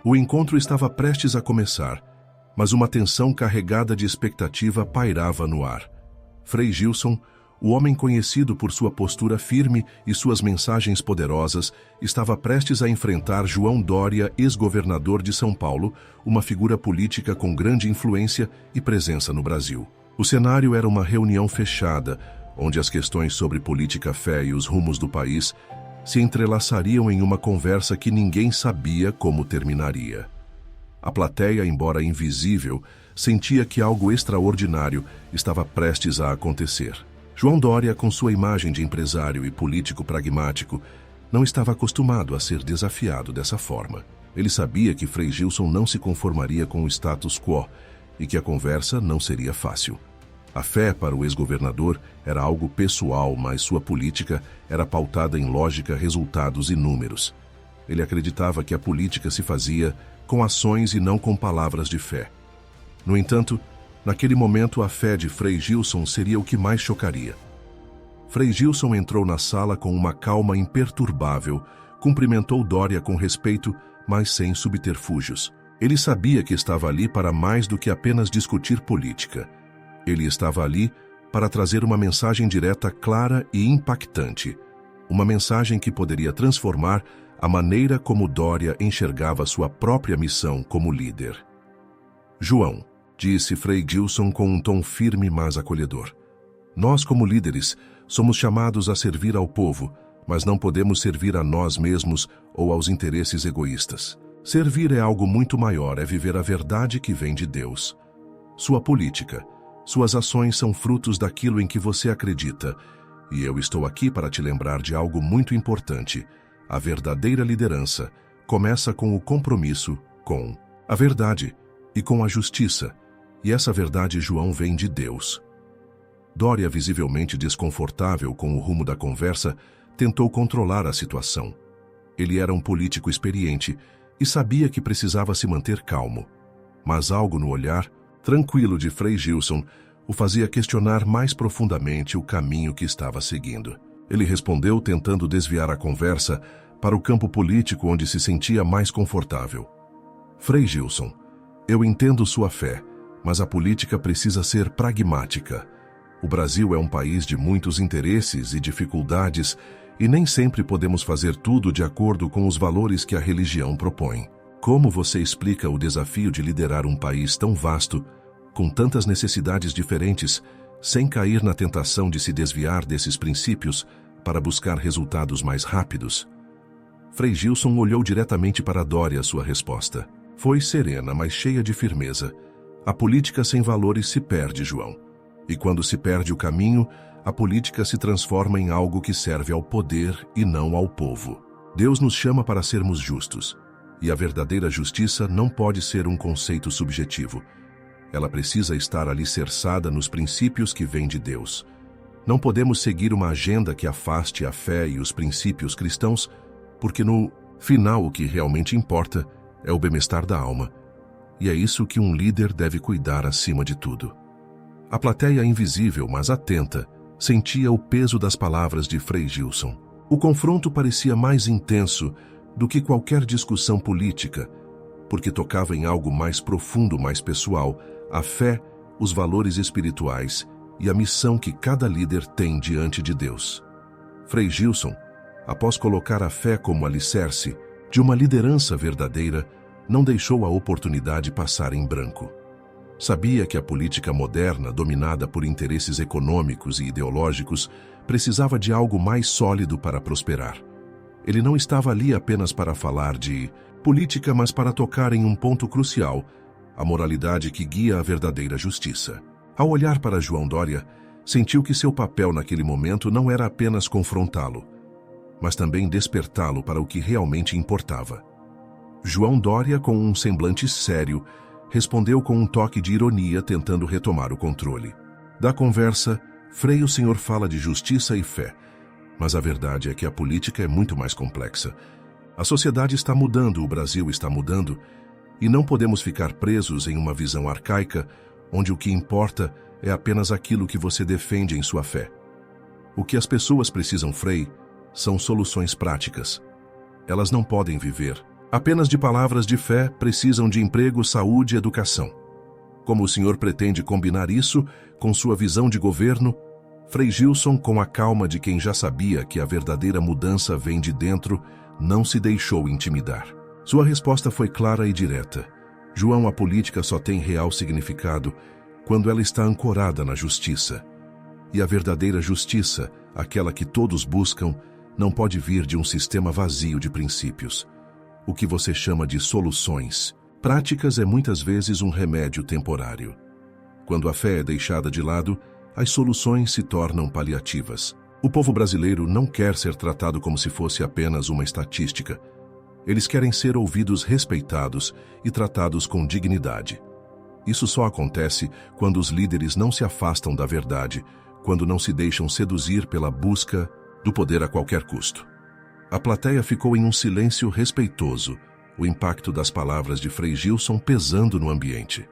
O encontro estava prestes a começar, mas uma tensão carregada de expectativa pairava no ar. Frei Gilson, o homem conhecido por sua postura firme e suas mensagens poderosas, estava prestes a enfrentar João Dória, ex-governador de São Paulo, uma figura política com grande influência e presença no Brasil. O cenário era uma reunião fechada, onde as questões sobre política, fé e os rumos do país se entrelaçariam em uma conversa que ninguém sabia como terminaria. A plateia, embora invisível, sentia que algo extraordinário estava prestes a acontecer. João Dória, com sua imagem de empresário e político pragmático, não estava acostumado a ser desafiado dessa forma. Ele sabia que Frei Gilson não se conformaria com o status quo e que a conversa não seria fácil. A fé para o ex-governador era algo pessoal, mas sua política era pautada em lógica, resultados e números. Ele acreditava que a política se fazia com ações e não com palavras de fé. No entanto, naquele momento a fé de Frei Gilson seria o que mais chocaria. Frei Gilson entrou na sala com uma calma imperturbável, cumprimentou Dória com respeito, mas sem subterfúgios. Ele sabia que estava ali para mais do que apenas discutir política. Ele estava ali para trazer uma mensagem direta, clara e impactante. Uma mensagem que poderia transformar a maneira como Dória enxergava sua própria missão como líder. João, disse Frei Gilson com um tom firme mas acolhedor. Nós, como líderes, somos chamados a servir ao povo, mas não podemos servir a nós mesmos ou aos interesses egoístas. Servir é algo muito maior, é viver a verdade que vem de Deus. Sua política, suas ações são frutos daquilo em que você acredita, e eu estou aqui para te lembrar de algo muito importante. A verdadeira liderança começa com o compromisso com a verdade e com a justiça, e essa verdade, João, vem de Deus. Dória, visivelmente desconfortável com o rumo da conversa, tentou controlar a situação. Ele era um político experiente e sabia que precisava se manter calmo, mas algo no olhar tranquilo de Frei Gilson o fazia questionar mais profundamente o caminho que estava seguindo. Ele respondeu tentando desviar a conversa para o campo político onde se sentia mais confortável. Frei Gilson, eu entendo sua fé, mas a política precisa ser pragmática. O Brasil é um país de muitos interesses e dificuldades e nem sempre podemos fazer tudo de acordo com os valores que a religião propõe. Como você explica o desafio de liderar um país tão vasto, com tantas necessidades diferentes, sem cair na tentação de se desviar desses princípios para buscar resultados mais rápidos? Frei Gilson olhou diretamente para Dória. Sua resposta foi serena, mas cheia de firmeza. A política sem valores se perde, João. E quando se perde o caminho, a política se transforma em algo que serve ao poder e não ao povo. Deus nos chama para sermos justos. E a verdadeira justiça não pode ser um conceito subjetivo. Ela precisa estar alicerçada nos princípios que vêm de Deus. Não podemos seguir uma agenda que afaste a fé e os princípios cristãos, porque no final o que realmente importa é o bem-estar da alma. E é isso que um líder deve cuidar acima de tudo. A plateia, invisível, mas atenta, sentia o peso das palavras de Frei Gilson. O confronto parecia mais intenso do que qualquer discussão política, porque tocava em algo mais profundo, mais pessoal, a fé, os valores espirituais e a missão que cada líder tem diante de Deus. Frei Gilson, após colocar a fé como alicerce de uma liderança verdadeira, não deixou a oportunidade passar em branco. Sabia que a política moderna, dominada por interesses econômicos e ideológicos, precisava de algo mais sólido para prosperar. Ele não estava ali apenas para falar de política, mas para tocar em um ponto crucial, a moralidade que guia a verdadeira justiça. Ao olhar para João Dória, sentiu que seu papel naquele momento não era apenas confrontá-lo, mas também despertá-lo para o que realmente importava. João Dória, com um semblante sério, respondeu com um toque de ironia, tentando retomar o controle da conversa. Frei, o senhor fala de justiça e fé, mas a verdade é que a política é muito mais complexa. A sociedade está mudando, o Brasil está mudando, e não podemos ficar presos em uma visão arcaica, onde o que importa é apenas aquilo que você defende em sua fé. O que as pessoas precisam, Frei, são soluções práticas. Elas não podem viver Apenas de palavras de fé precisam de emprego, saúde e educação. Como o senhor pretende combinar isso com sua visão de governo? Frei Gilson, com a calma de quem já sabia que a verdadeira mudança vem de dentro, não se deixou intimidar. Sua resposta foi clara e direta. João, a política só tem real significado quando ela está ancorada na justiça. E a verdadeira justiça, aquela que todos buscam, não pode vir de um sistema vazio de princípios. O que você chama de soluções práticas é muitas vezes um remédio temporário. Quando a fé é deixada de lado, as soluções se tornam paliativas. O povo brasileiro não quer ser tratado como se fosse apenas uma estatística. Eles querem ser ouvidos, respeitados e tratados com dignidade. Isso só acontece quando os líderes não se afastam da verdade, quando não se deixam seduzir pela busca do poder a qualquer custo. A plateia ficou em um silêncio respeitoso, o impacto das palavras de Frei Gilson pesando no ambiente.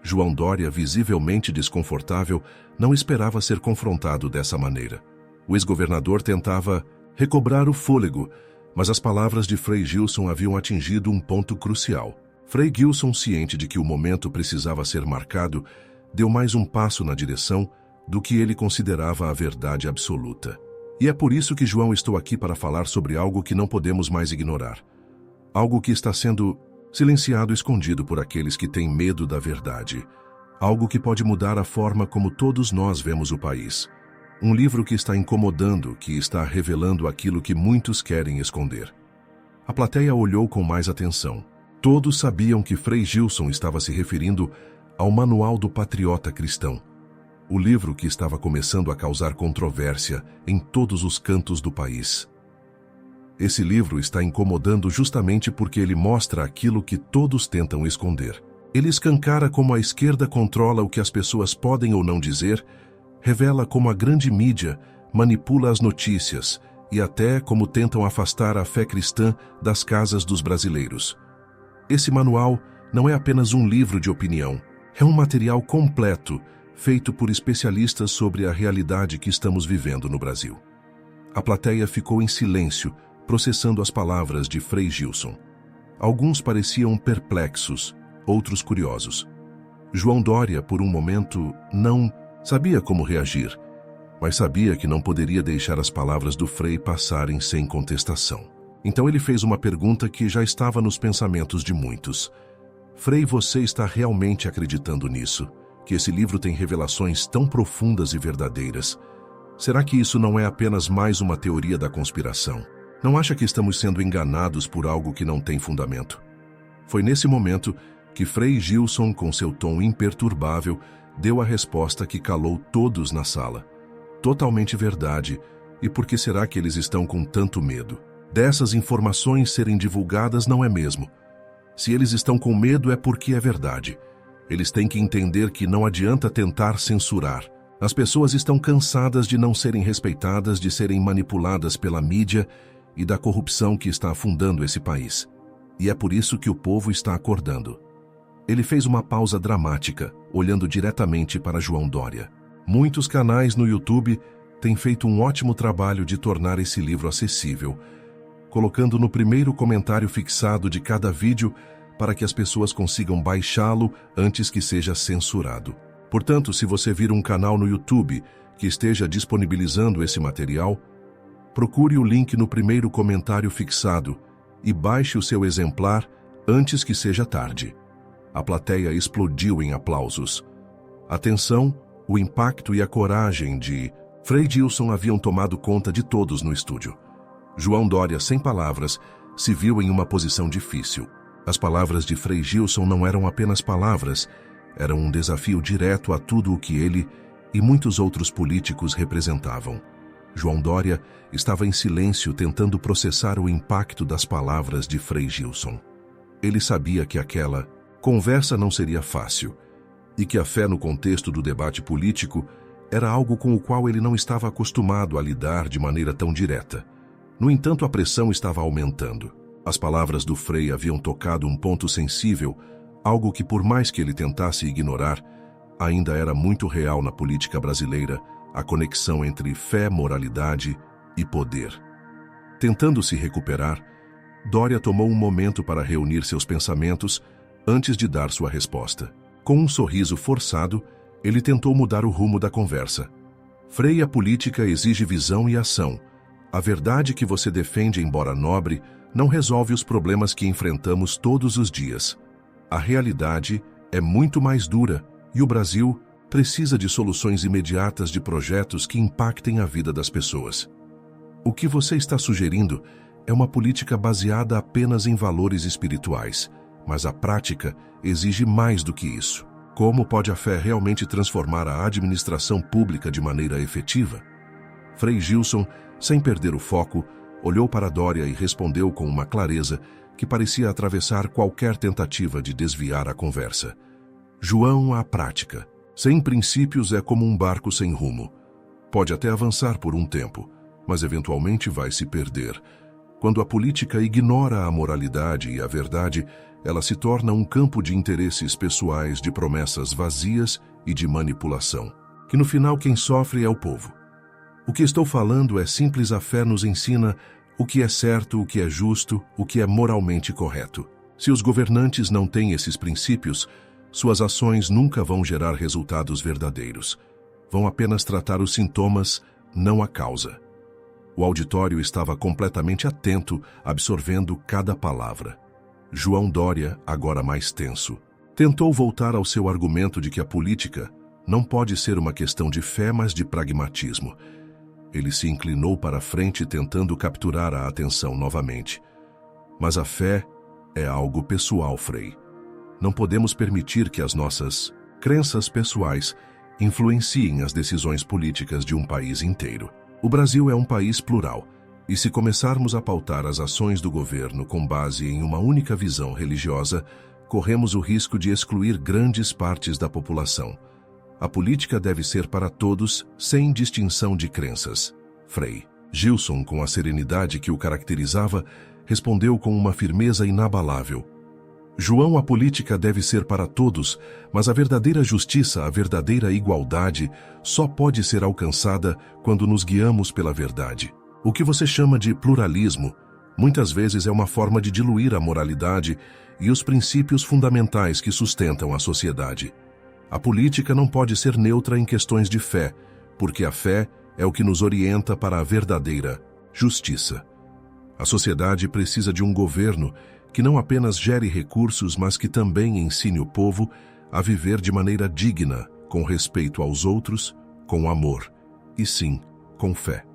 João Dória, visivelmente desconfortável, não esperava ser confrontado dessa maneira. O ex-governador tentava recobrar o fôlego, mas as palavras de Frei Gilson haviam atingido um ponto crucial. Frei Gilson, ciente de que o momento precisava ser marcado, deu mais um passo na direção do que ele considerava a verdade absoluta. E é por isso que, João, estou aqui para falar sobre algo que não podemos mais ignorar. Algo que está sendo silenciado, escondido por aqueles que têm medo da verdade. Algo que pode mudar a forma como todos nós vemos o país. Um livro que está incomodando, que está revelando aquilo que muitos querem esconder. A plateia olhou com mais atenção. Todos sabiam que Frei Gilson estava se referindo ao Manual do Patriota Cristão. O livro que estava começando a causar controvérsia em todos os cantos do país. Esse livro está incomodando justamente porque ele mostra aquilo que todos tentam esconder. Ele escancara como a esquerda controla o que as pessoas podem ou não dizer, revela como a grande mídia manipula as notícias e até como tentam afastar a fé cristã das casas dos brasileiros. Esse manual não é apenas um livro de opinião, é um material completo, feito por especialistas sobre a realidade que estamos vivendo no Brasil. A plateia ficou em silêncio, processando as palavras de Frei Gilson. Alguns pareciam perplexos, outros curiosos. João Dória, por um momento, não sabia como reagir, mas sabia que não poderia deixar as palavras do Frei passarem sem contestação. Então ele fez uma pergunta que já estava nos pensamentos de muitos. Frei, você está realmente acreditando nisso? Que esse livro tem revelações tão profundas e verdadeiras? Será que isso não é apenas mais uma teoria da conspiração? Não acha que estamos sendo enganados por algo que não tem fundamento? Foi nesse momento que Frei Gilson, com seu tom imperturbável, deu a resposta que calou todos na sala. Totalmente verdade. E por que será que eles estão com tanto medo? Dessas informações serem divulgadas, não é mesmo? Se eles estão com medo é porque é verdade. Eles têm que entender que não adianta tentar censurar. As pessoas estão cansadas de não serem respeitadas, de serem manipuladas pela mídia e da corrupção que está afundando esse país. E é por isso que o povo está acordando. Ele fez uma pausa dramática, olhando diretamente para João Dória. Muitos canais no YouTube têm feito um ótimo trabalho de tornar esse livro acessível, colocando no primeiro comentário fixado de cada vídeo para que as pessoas consigam baixá-lo antes que seja censurado. Portanto, se você vir um canal no YouTube que esteja disponibilizando esse material, procure o link no primeiro comentário fixado e baixe o seu exemplar antes que seja tarde. A plateia explodiu em aplausos. A tensão, o impacto e a coragem de Frei Gilson haviam tomado conta de todos no estúdio. João Dória, sem palavras, se viu em uma posição difícil. As palavras de Frei Gilson não eram apenas palavras, eram um desafio direto a tudo o que ele e muitos outros políticos representavam. João Dória estava em silêncio tentando processar o impacto das palavras de Frei Gilson. Ele sabia que aquela conversa não seria fácil e que a fé no contexto do debate político era algo com o qual ele não estava acostumado a lidar de maneira tão direta. No entanto, a pressão estava aumentando. As palavras do Frei haviam tocado um ponto sensível, algo que, por mais que ele tentasse ignorar, ainda era muito real na política brasileira, a conexão entre fé, moralidade e poder. Tentando se recuperar, Dória tomou um momento para reunir seus pensamentos antes de dar sua resposta. Com um sorriso forçado, ele tentou mudar o rumo da conversa. Frei, a política exige visão e ação. A verdade que você defende, embora nobre, não resolve os problemas que enfrentamos todos os dias. A realidade é muito mais dura e o Brasil precisa de soluções imediatas de projetos que impactem a vida das pessoas. O que você está sugerindo é uma política baseada apenas em valores espirituais, mas a prática exige mais do que isso. Como pode a fé realmente transformar a administração pública de maneira efetiva? Frei Gilson, sem perder o foco, olhou para Dória e respondeu com uma clareza que parecia atravessar qualquer tentativa de desviar a conversa. João, a prática. Sem princípios é como um barco sem rumo. Pode até avançar por um tempo, mas eventualmente vai se perder. Quando a política ignora a moralidade e a verdade, ela se torna um campo de interesses pessoais, de promessas vazias e de manipulação. Que no final quem sofre é o povo. O que estou falando é simples: a fé nos ensina o que é certo, o que é justo, o que é moralmente correto. Se os governantes não têm esses princípios, suas ações nunca vão gerar resultados verdadeiros. Vão apenas tratar os sintomas, não a causa. O auditório estava completamente atento, absorvendo cada palavra. João Dória, agora mais tenso, tentou voltar ao seu argumento de que a política não pode ser uma questão de fé, mas de pragmatismo. Ele se inclinou para a frente, tentando capturar a atenção novamente. Mas a fé é algo pessoal, Frei. Não podemos permitir que as nossas crenças pessoais influenciem as decisões políticas de um país inteiro. O Brasil é um país plural, e se começarmos a pautar as ações do governo com base em uma única visão religiosa, corremos o risco de excluir grandes partes da população. A política deve ser para todos, sem distinção de crenças. Frei Gilson, com a serenidade que o caracterizava, respondeu com uma firmeza inabalável. João, a política deve ser para todos, mas a verdadeira justiça, a verdadeira igualdade, só pode ser alcançada quando nos guiamos pela verdade. O que você chama de pluralismo, muitas vezes é uma forma de diluir a moralidade e os princípios fundamentais que sustentam a sociedade. A política não pode ser neutra em questões de fé, porque a fé é o que nos orienta para a verdadeira justiça. A sociedade precisa de um governo que não apenas gere recursos, mas que também ensine o povo a viver de maneira digna, com respeito aos outros, com amor e, sim, com fé.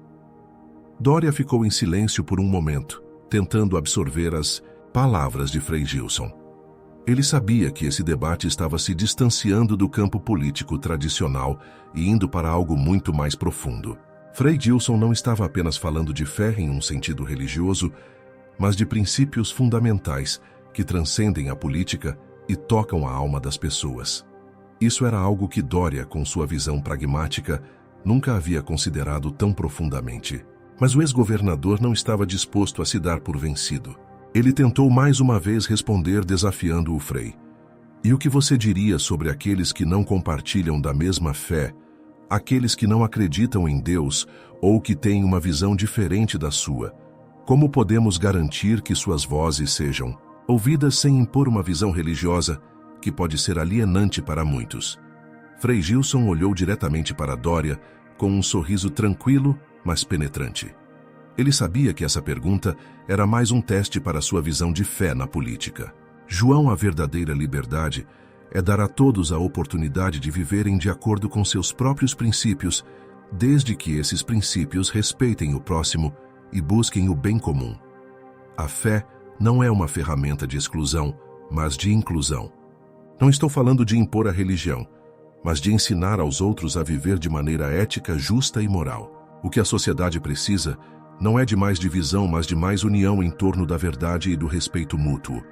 Dória ficou em silêncio por um momento, tentando absorver as palavras de Frei Gilson. Ele sabia que esse debate estava se distanciando do campo político tradicional e indo para algo muito mais profundo. Frei Gilson não estava apenas falando de fé em um sentido religioso, mas de princípios fundamentais que transcendem a política e tocam a alma das pessoas. Isso era algo que Dória, com sua visão pragmática, nunca havia considerado tão profundamente. Mas o ex-governador não estava disposto a se dar por vencido. Ele tentou mais uma vez responder, desafiando o Frei. E o que você diria sobre aqueles que não compartilham da mesma fé, aqueles que não acreditam em Deus ou que têm uma visão diferente da sua? Como podemos garantir que suas vozes sejam ouvidas sem impor uma visão religiosa que pode ser alienante para muitos? Frei Gilson olhou diretamente para Dória com um sorriso tranquilo, mas penetrante. Ele sabia que essa pergunta era mais um teste para sua visão de fé na política. João, a verdadeira liberdade é dar a todos a oportunidade de viverem de acordo com seus próprios princípios, desde que esses princípios respeitem o próximo e busquem o bem comum. A fé não é uma ferramenta de exclusão, mas de inclusão. Não estou falando de impor a religião, mas de ensinar aos outros a viver de maneira ética, justa e moral. O que a sociedade precisa não é de mais divisão, mas de mais união em torno da verdade e do respeito mútuo.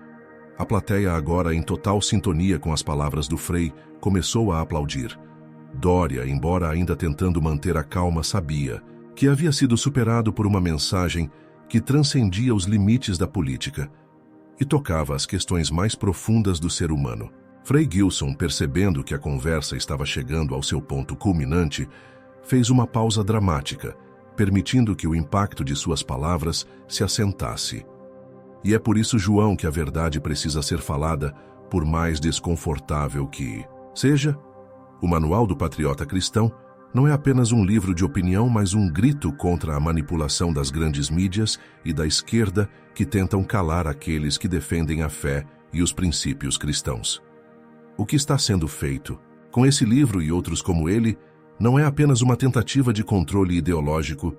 A plateia, agora em total sintonia com as palavras do Frei, começou a aplaudir. Dória, embora ainda tentando manter a calma, sabia que havia sido superado por uma mensagem que transcendia os limites da política e tocava as questões mais profundas do ser humano. Frei Gilson, percebendo que a conversa estava chegando ao seu ponto culminante, fez uma pausa dramática, permitindo que o impacto de suas palavras se assentasse. E é por isso, João, que a verdade precisa ser falada, por mais desconfortável que seja. O Manual do Patriota Cristão não é apenas um livro de opinião, mas um grito contra a manipulação das grandes mídias e da esquerda que tentam calar aqueles que defendem a fé e os princípios cristãos. O que está sendo feito com esse livro e outros como ele não é apenas uma tentativa de controle ideológico,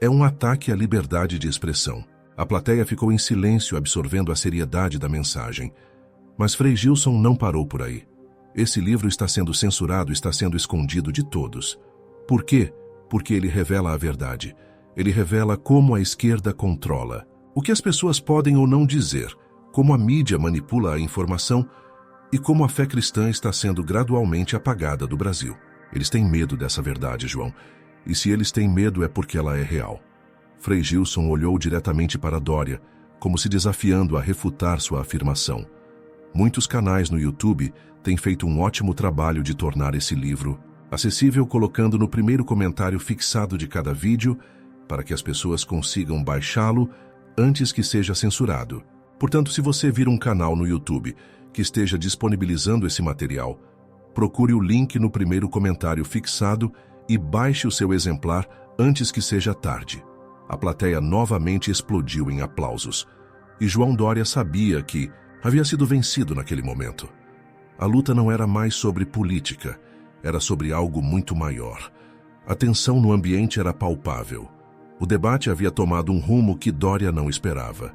é um ataque à liberdade de expressão. A plateia ficou em silêncio, absorvendo a seriedade da mensagem. Mas Frei Gilson não parou por aí. Esse livro está sendo censurado, está sendo escondido de todos. Por quê? Porque ele revela a verdade. Ele revela como a esquerda controla. O que as pessoas podem ou não dizer, como a mídia manipula a informação e como a fé cristã está sendo gradualmente apagada do Brasil. Eles têm medo dessa verdade, João. E se eles têm medo é porque ela é real. Frei Gilson olhou diretamente para Dória, como se desafiando a refutar sua afirmação. Muitos canais no YouTube têm feito um ótimo trabalho de tornar esse livro acessível, colocando no primeiro comentário fixado de cada vídeo para que as pessoas consigam baixá-lo antes que seja censurado. Portanto, se você vir um canal no YouTube que esteja disponibilizando esse material, procure o link no primeiro comentário fixado e baixe o seu exemplar antes que seja tarde. A plateia novamente explodiu em aplausos. E João Dória sabia que havia sido vencido naquele momento. A luta não era mais sobre política, era sobre algo muito maior. A tensão no ambiente era palpável. O debate havia tomado um rumo que Dória não esperava.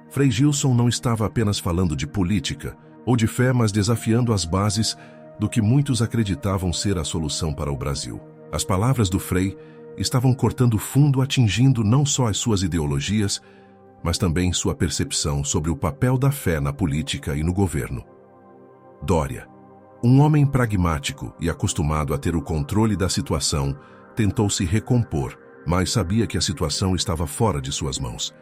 Frei Gilson não estava apenas falando de política ou de fé, mas desafiando as bases do que muitos acreditavam ser a solução para o Brasil. As palavras do Frei estavam cortando fundo, atingindo não só as suas ideologias, mas também sua percepção sobre o papel da fé na política e no governo. Dória, um homem pragmático e acostumado a ter o controle da situação, tentou se recompor, mas sabia que a situação estava fora de suas mãos.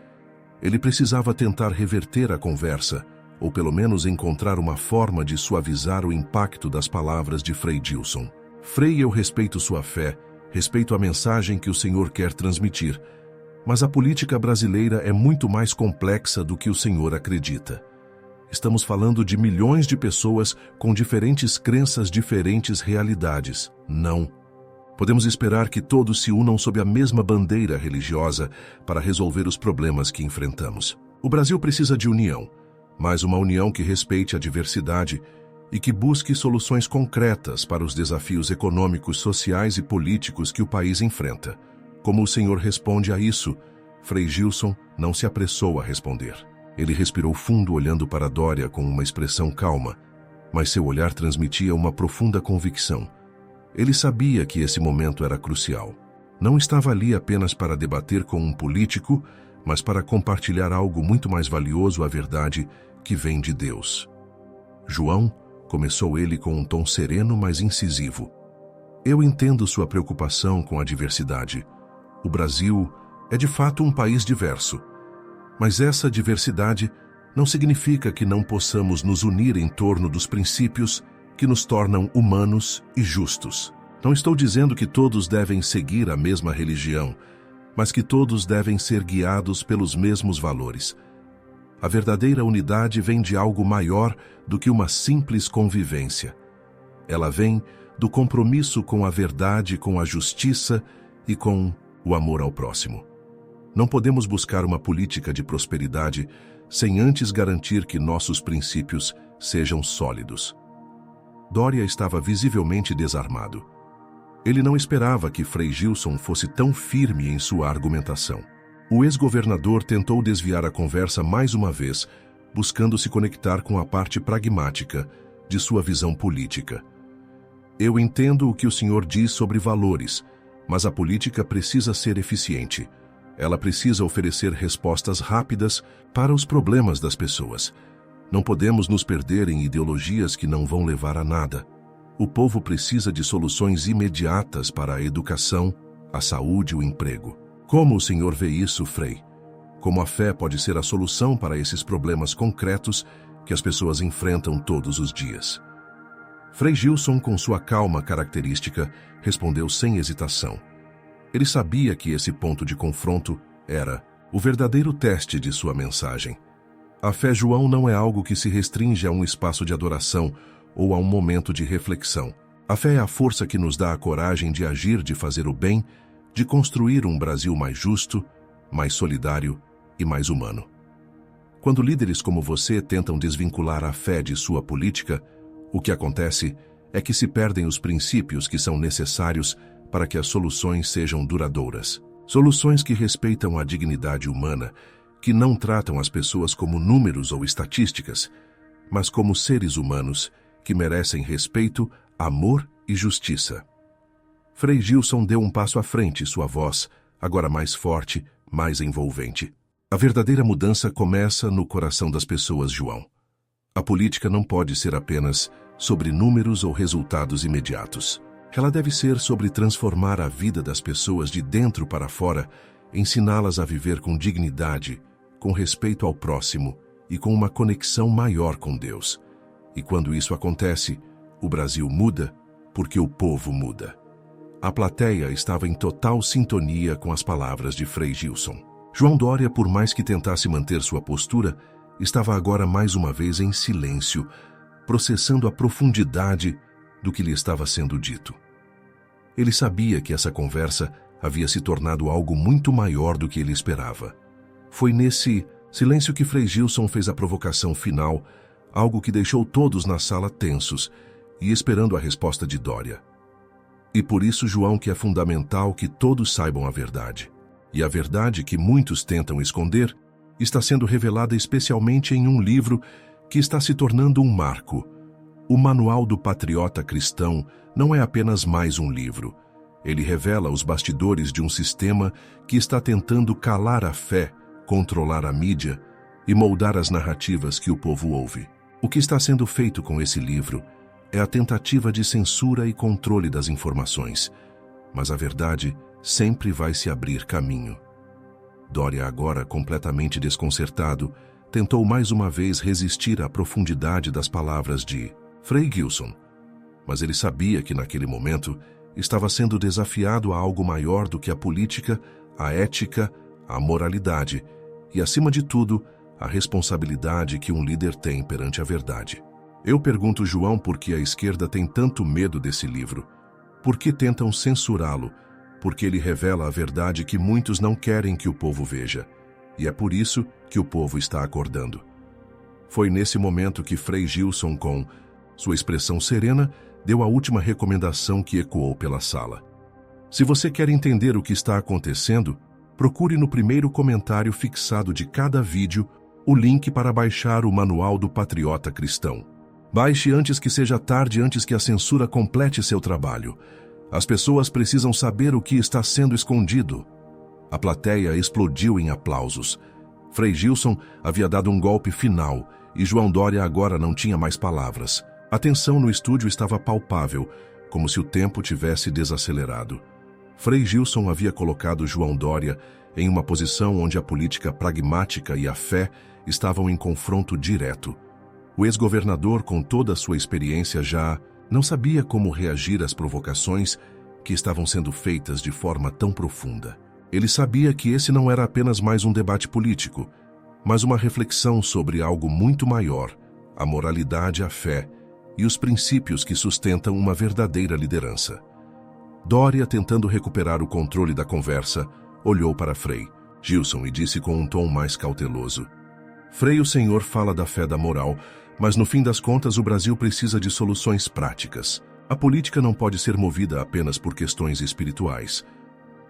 Ele precisava tentar reverter a conversa, ou pelo menos encontrar uma forma de suavizar o impacto das palavras de Frei Gilson. Frei, eu respeito sua fé, respeito a mensagem que o Senhor quer transmitir, mas a política brasileira é muito mais complexa do que o senhor acredita. Estamos falando de milhões de pessoas com diferentes crenças, diferentes realidades. Não. Podemos esperar que todos se unam sob a mesma bandeira religiosa para resolver os problemas que enfrentamos. O Brasil precisa de união, mas uma união que respeite a diversidade e que busque soluções concretas para os desafios econômicos, sociais e políticos que o país enfrenta. Como o Senhor responde a isso? Frei Gilson não se apressou a responder. Ele respirou fundo, olhando para Dória com uma expressão calma, mas seu olhar transmitia uma profunda convicção. Ele sabia que esse momento era crucial. Não estava ali apenas para debater com um político, mas para compartilhar algo muito mais valioso, a verdade que vem de Deus. João, começou ele com um tom sereno, mas incisivo. Eu entendo sua preocupação com a diversidade. O Brasil é de fato um país diverso, mas essa diversidade não significa que não possamos nos unir em torno dos princípios que nos tornam humanos e justos. Não estou dizendo que todos devem seguir a mesma religião, mas que todos devem ser guiados pelos mesmos valores. A verdadeira unidade vem de algo maior do que uma simples convivência. Ela vem do compromisso com a verdade, com a justiça e com o amor ao próximo. Não podemos buscar uma política de prosperidade sem antes garantir que nossos princípios sejam sólidos. Dória estava visivelmente desarmado. Ele não esperava que Frei Gilson fosse tão firme em sua argumentação. O ex-governador tentou desviar a conversa mais uma vez, buscando se conectar com a parte pragmática de sua visão política. Eu entendo o que o senhor diz sobre valores, mas a política precisa ser eficiente. Ela precisa oferecer respostas rápidas para os problemas das pessoas. Não podemos nos perder em ideologias que não vão levar a nada. O povo precisa de soluções imediatas para a educação, a saúde e o emprego. Como o senhor vê isso, Frei? Como a fé pode ser a solução para esses problemas concretos que as pessoas enfrentam todos os dias? Frei Gilson, com sua calma característica, respondeu sem hesitação. Ele sabia que esse ponto de confronto era o verdadeiro teste de sua mensagem. A fé, João, não é algo que se restringe a um espaço de adoração ou a um momento de reflexão. A fé é a força que nos dá a coragem de agir, de fazer o bem, de construir um Brasil mais justo, mais solidário e mais humano. Quando líderes como você tentam desvincular a fé de sua política, o que acontece é que se perdem os princípios que são necessários para que as soluções sejam duradouras. Soluções que respeitam a dignidade humana, que não tratam as pessoas como números ou estatísticas, mas como seres humanos que merecem respeito, amor e justiça. Frei Gilson deu um passo à frente, sua voz, agora mais forte, mais envolvente. A verdadeira mudança começa no coração das pessoas, João. A política não pode ser apenas sobre números ou resultados imediatos. Ela deve ser sobre transformar a vida das pessoas de dentro para fora, ensiná-las a viver com dignidade, com respeito ao próximo e com uma conexão maior com Deus. E quando isso acontece, o Brasil muda porque o povo muda. A plateia estava em total sintonia com as palavras de Frei Gilson. João Dória, por mais que tentasse manter sua postura, estava agora mais uma vez em silêncio, processando a profundidade do que lhe estava sendo dito. Ele sabia que essa conversa havia se tornado algo muito maior do que ele esperava. Foi nesse silêncio que Frei Gilson fez a provocação final, algo que deixou todos na sala tensos e esperando a resposta de Dória. E por isso, João, que é fundamental que todos saibam a verdade. E a verdade que muitos tentam esconder está sendo revelada especialmente em um livro que está se tornando um marco. O Manual do Patriota Cristão não é apenas mais um livro. Ele revela os bastidores de um sistema que está tentando calar a fé, controlar a mídia e moldar as narrativas que o povo ouve. O que está sendo feito com esse livro é a tentativa de censura e controle das informações, mas a verdade sempre vai se abrir caminho. Dória, agora completamente desconcertado, tentou mais uma vez resistir à profundidade das palavras de Frei Gilson, mas ele sabia que naquele momento estava sendo desafiado a algo maior do que a política, a ética, a moralidade e, acima de tudo, a responsabilidade que um líder tem perante a verdade. Eu pergunto, João, por que a esquerda tem tanto medo desse livro? Por que tentam censurá-lo? Porque ele revela a verdade que muitos não querem que o povo veja. E é por isso que o povo está acordando. Foi nesse momento que Frei Gilson, com sua expressão serena, deu a última recomendação que ecoou pela sala. Se você quer entender o que está acontecendo, procure no primeiro comentário fixado de cada vídeo o link para baixar o Manual do Patriota Cristão. Baixe antes que seja tarde, antes que a censura complete seu trabalho. As pessoas precisam saber o que está sendo escondido. A plateia explodiu em aplausos. Frei Gilson havia dado um golpe final e João Dória agora não tinha mais palavras. A tensão no estúdio estava palpável, como se o tempo tivesse desacelerado. Frei Gilson havia colocado João Dória em uma posição onde a política pragmática e a fé estavam em confronto direto. O ex-governador, com toda a sua experiência, já não sabia como reagir às provocações que estavam sendo feitas de forma tão profunda. Ele sabia que esse não era apenas mais um debate político, mas uma reflexão sobre algo muito maior, a moralidade, a fé e os princípios que sustentam uma verdadeira liderança. Dória, tentando recuperar o controle da conversa, olhou para Frei Gilson e disse com um tom mais cauteloso: Frei, o senhor fala da fé, da moral, mas no fim das contas o Brasil precisa de soluções práticas. A política não pode ser movida apenas por questões espirituais.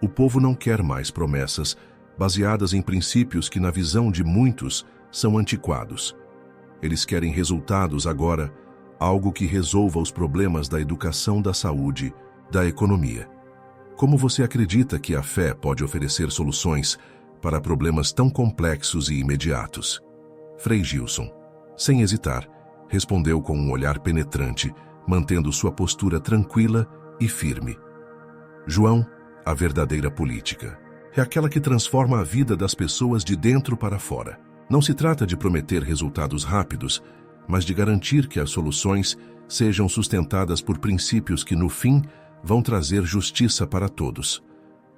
O povo não quer mais promessas baseadas em princípios que, na visão de muitos, são antiquados. Eles querem resultados agora, algo que resolva os problemas da educação, da saúde, da economia. Como você acredita que a fé pode oferecer soluções para problemas tão complexos e imediatos? Frei Gilson, sem hesitar, respondeu com um olhar penetrante, mantendo sua postura tranquila e firme. João, a verdadeira política é aquela que transforma a vida das pessoas de dentro para fora. Não se trata de prometer resultados rápidos, mas de garantir que as soluções sejam sustentadas por princípios que, no fim, vão trazer justiça para todos.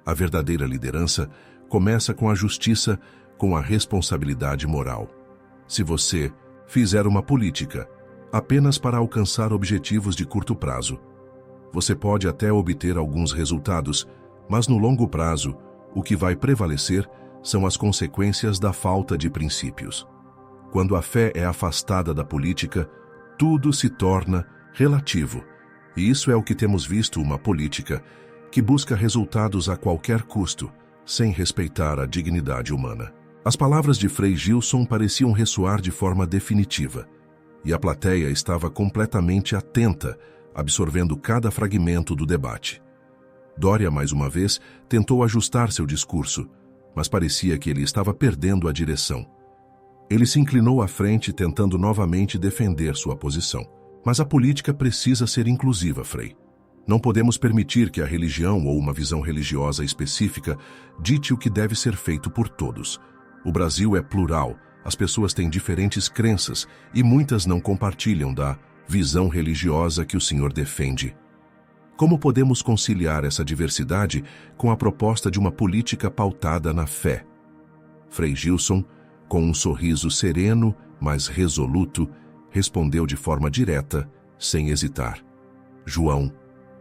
A verdadeira liderança começa com a justiça, com a responsabilidade moral. Se você fizer uma política apenas para alcançar objetivos de curto prazo, você pode até obter alguns resultados, mas no longo prazo, o que vai prevalecer são as consequências da falta de princípios. Quando a fé é afastada da política, tudo se torna relativo. E isso é o que temos visto: uma política que busca resultados a qualquer custo, sem respeitar a dignidade humana. As palavras de Frei Gilson pareciam ressoar de forma definitiva, e a plateia estava completamente atenta, absorvendo cada fragmento do debate. Doria, mais uma vez, tentou ajustar seu discurso, mas parecia que ele estava perdendo a direção. Ele se inclinou à frente, tentando novamente defender sua posição. Mas a política precisa ser inclusiva, Frei. Não podemos permitir que a religião ou uma visão religiosa específica dite o que deve ser feito por todos. O Brasil é plural, as pessoas têm diferentes crenças e muitas não compartilham da visão religiosa que o senhor defende. Como podemos conciliar essa diversidade com a proposta de uma política pautada na fé? Frei Gilson, com um sorriso sereno, mas resoluto, respondeu de forma direta, sem hesitar: João,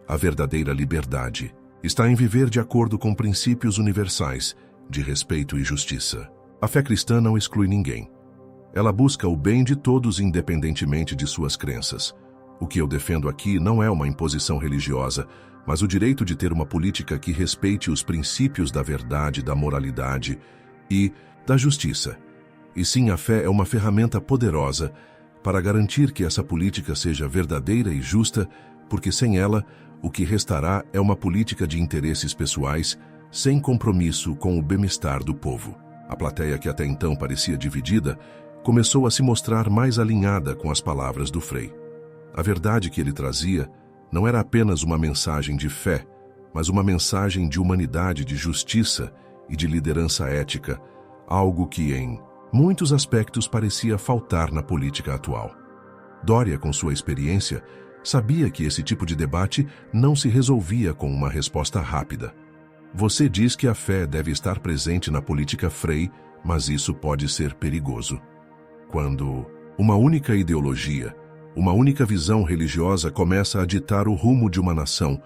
a verdadeira liberdade está em viver de acordo com princípios universais de respeito e justiça. A fé cristã não exclui ninguém. Ela busca o bem de todos independentemente de suas crenças. O que eu defendo aqui não é uma imposição religiosa, mas o direito de ter uma política que respeite os princípios da verdade, da moralidade e da justiça. E sim, a fé é uma ferramenta poderosa para garantir que essa política seja verdadeira e justa, porque sem ela, o que restará é uma política de interesses pessoais, sem compromisso com o bem-estar do povo. A plateia, que até então parecia dividida, começou a se mostrar mais alinhada com as palavras do Frei. A verdade que ele trazia não era apenas uma mensagem de fé, mas uma mensagem de humanidade, de justiça e de liderança ética, algo que, em muitos aspectos, parecia faltar na política atual. Doria, com sua experiência, sabia que esse tipo de debate não se resolvia com uma resposta rápida. Você diz que a fé deve estar presente na política, Frei, mas isso pode ser perigoso. Quando uma única ideologia, uma única visão religiosa começa a ditar o rumo de uma nação,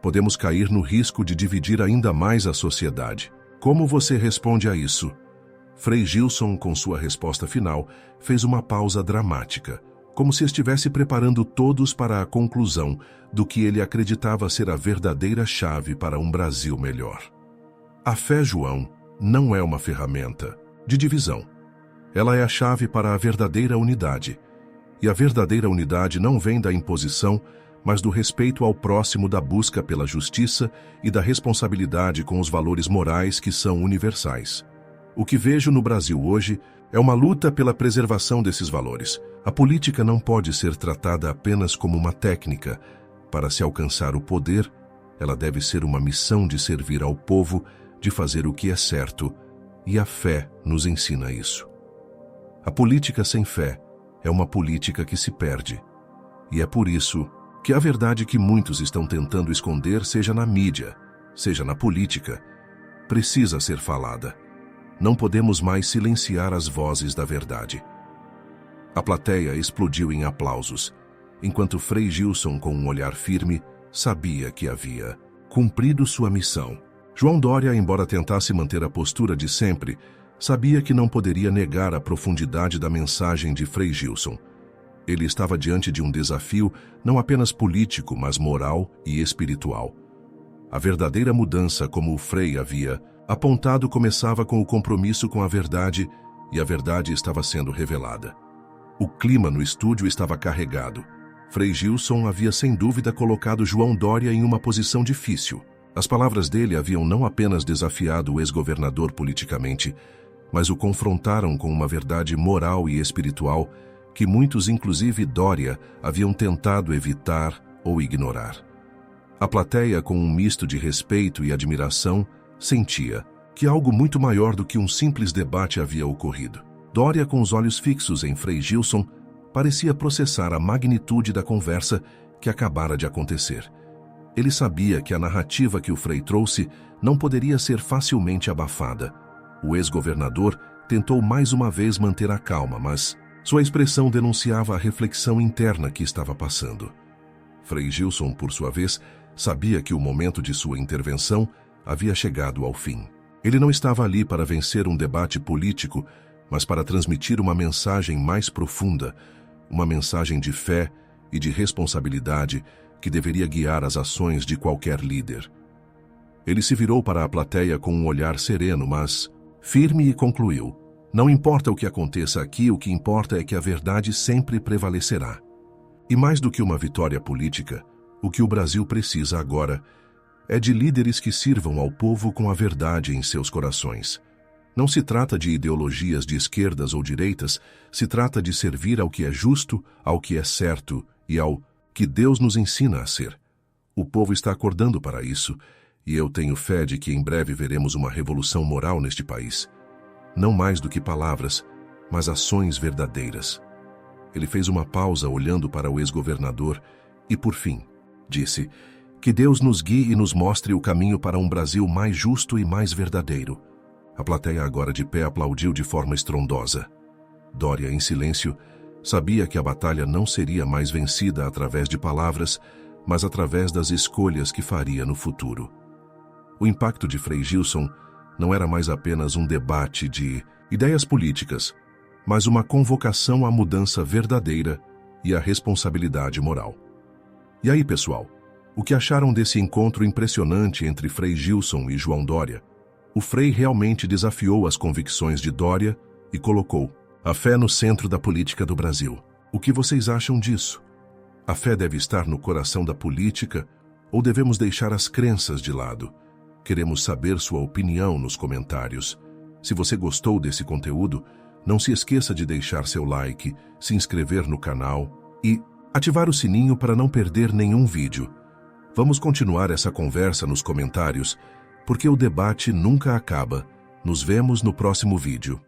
podemos cair no risco de dividir ainda mais a sociedade. Como você responde a isso? Frei Gilson, com sua resposta final, fez uma pausa dramática, como se estivesse preparando todos para a conclusão do que ele acreditava ser a verdadeira chave para um Brasil melhor. A fé, João, não é uma ferramenta de divisão. Ela é a chave para a verdadeira unidade. E a verdadeira unidade não vem da imposição, mas do respeito ao próximo, da busca pela justiça e da responsabilidade com os valores morais que são universais. O que vejo no Brasil hoje é uma luta pela preservação desses valores. A política não pode ser tratada apenas como uma técnica para se alcançar o poder. Ela deve ser uma missão de servir ao povo, de fazer o que é certo, e a fé nos ensina isso. A política sem fé é uma política que se perde. E é por isso que a verdade que muitos estão tentando esconder, seja na mídia, seja na política, precisa ser falada. Não podemos mais silenciar as vozes da verdade. A plateia explodiu em aplausos, enquanto Frei Gilson, com um olhar firme, sabia que havia cumprido sua missão. João Doria, embora tentasse manter a postura de sempre, sabia que não poderia negar a profundidade da mensagem de Frei Gilson. Ele estava diante de um desafio não apenas político, mas moral e espiritual. A verdadeira mudança, como o Frei havia apontado, começava com o compromisso com a verdade, e a verdade estava sendo revelada. O clima no estúdio estava carregado. Frei Gilson havia sem dúvida colocado João Doria em uma posição difícil. As palavras dele haviam não apenas desafiado o ex-governador politicamente, mas o confrontaram com uma verdade moral e espiritual que muitos, inclusive Doria, haviam tentado evitar ou ignorar. A plateia, com um misto de respeito e admiração, sentia que algo muito maior do que um simples debate havia ocorrido. Doria, com os olhos fixos em Frei Gilson, parecia processar a magnitude da conversa que acabara de acontecer. Ele sabia que a narrativa que o Frei trouxe não poderia ser facilmente abafada. O ex-governador tentou mais uma vez manter a calma, mas sua expressão denunciava a reflexão interna que estava passando. Frei Gilson, por sua vez, sabia que o momento de sua intervenção havia chegado ao fim. Ele não estava ali para vencer um debate político, mas para transmitir uma mensagem mais profunda, uma mensagem de fé e de responsabilidade que deveria guiar as ações de qualquer líder. Ele se virou para a plateia com um olhar sereno, mas firme, e concluiu: não importa o que aconteça aqui, o que importa é que a verdade sempre prevalecerá. E mais do que uma vitória política, o que o Brasil precisa agora é de líderes que sirvam ao povo com a verdade em seus corações. Não se trata de ideologias de esquerdas ou direitas, se trata de servir ao que é justo, ao que é certo e ao que Deus nos ensina a ser. O povo está acordando para isso, e eu tenho fé de que em breve veremos uma revolução moral neste país. Não mais do que palavras, mas ações verdadeiras. Ele fez uma pausa olhando para o ex-governador e, por fim, disse: que Deus nos guie e nos mostre o caminho para um Brasil mais justo e mais verdadeiro. A plateia, agora de pé, aplaudiu de forma estrondosa. Dória, em silêncio, sabia que a batalha não seria mais vencida através de palavras, mas através das escolhas que faria no futuro. O impacto de Frei Gilson não era mais apenas um debate de ideias políticas, mas uma convocação à mudança verdadeira e à responsabilidade moral. E aí, pessoal, o que acharam desse encontro impressionante entre Frei Gilson e João Dória? O Frei realmente desafiou as convicções de Dória e colocou a fé no centro da política do Brasil. O que vocês acham disso? A fé deve estar no coração da política ou devemos deixar as crenças de lado? Queremos saber sua opinião nos comentários. Se você gostou desse conteúdo, não se esqueça de deixar seu like, se inscrever no canal e ativar o sininho para não perder nenhum vídeo. Vamos continuar essa conversa nos comentários, porque o debate nunca acaba. Nos vemos no próximo vídeo.